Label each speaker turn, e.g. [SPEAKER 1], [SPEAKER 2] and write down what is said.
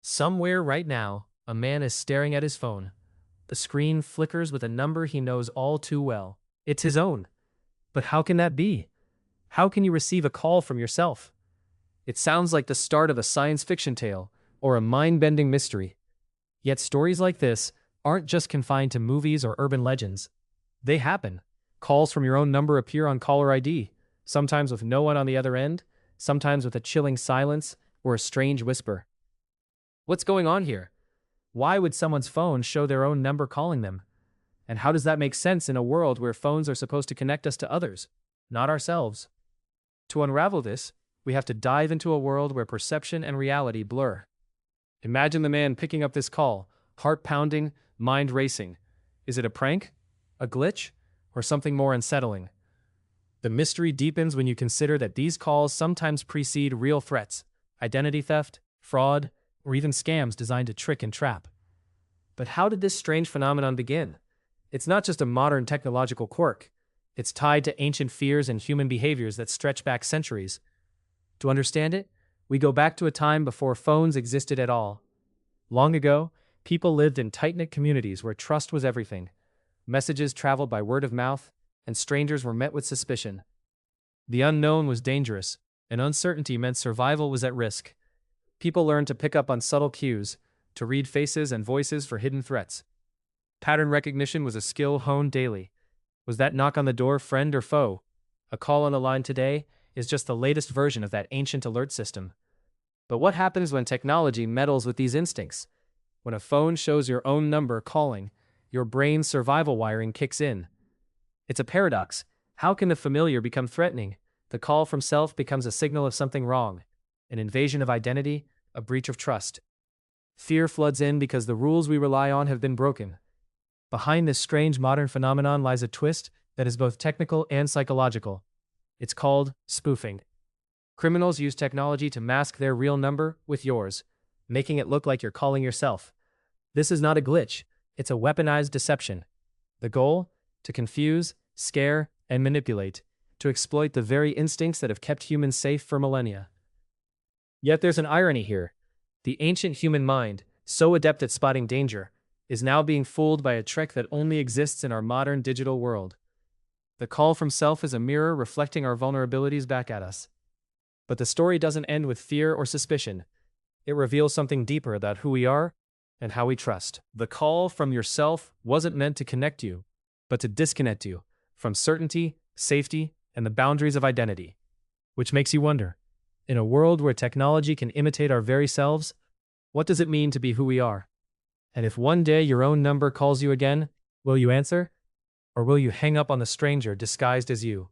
[SPEAKER 1] Somewhere right now, a man is staring at his phone. The screen flickers with a number he knows all too well. It's his own. But how can that be? How can you receive a call from yourself? It sounds like the start of a science fiction tale or a mind-bending mystery. Yet stories like this aren't just confined to movies or urban legends. They happen. Calls from your own number appear on caller ID, sometimes with no one on the other end, sometimes with a chilling silence or a strange whisper. What's going on here? Why would someone's phone show their own number calling them? And how does that make sense in a world where phones are supposed to connect us to others, not ourselves? To unravel this, we have to dive into a world where perception and reality blur. Imagine the man picking up this call, heart pounding, mind racing. Is it a prank? A glitch? Or something more unsettling? The mystery deepens when you consider that these calls sometimes precede real threats, identity theft, fraud, or even scams designed to trick and trap. But how did this strange phenomenon begin? It's not just a modern technological quirk. It's tied to ancient fears and human behaviors that stretch back centuries. To understand it, we go back to a time before phones existed at all. Long ago, people lived in tight-knit communities where trust was everything. Messages traveled by word of mouth, and strangers were met with suspicion. The unknown was dangerous, and uncertainty meant survival was at risk. People learned to pick up on subtle cues, to read faces and voices for hidden threats. Pattern recognition was a skill honed daily. Was that knock on the door friend or foe? A call on the line today is just the latest version of that ancient alert system. But what happens when technology meddles with these instincts? When a phone shows your own number calling, your brain's survival wiring kicks in. It's a paradox. How can the familiar become threatening? The call from self becomes a signal of something wrong, an invasion of identity, a breach of trust. Fear floods in because the rules we rely on have been broken. Behind this strange modern phenomenon lies a twist that is both technical and psychological. It's called spoofing. Criminals use technology to mask their real number with yours, making it look like you're calling yourself. This is not a glitch, it's a weaponized deception. The goal? To confuse, scare, and manipulate, to exploit the very instincts that have kept humans safe for millennia. Yet there's an irony here. The ancient human mind, so adept at spotting danger, is now being fooled by a trick that only exists in our modern digital world. The call from self is a mirror reflecting our vulnerabilities back at us. But the story doesn't end with fear or suspicion. It reveals something deeper about who we are and how we trust. The call from yourself wasn't meant to connect you, but to disconnect you from certainty, safety, and the boundaries of identity. Which makes you wonder, in a world where technology can imitate our very selves, what does it mean to be who we are? And if one day your own number calls you again, will you answer? Or will you hang up on the stranger disguised as you?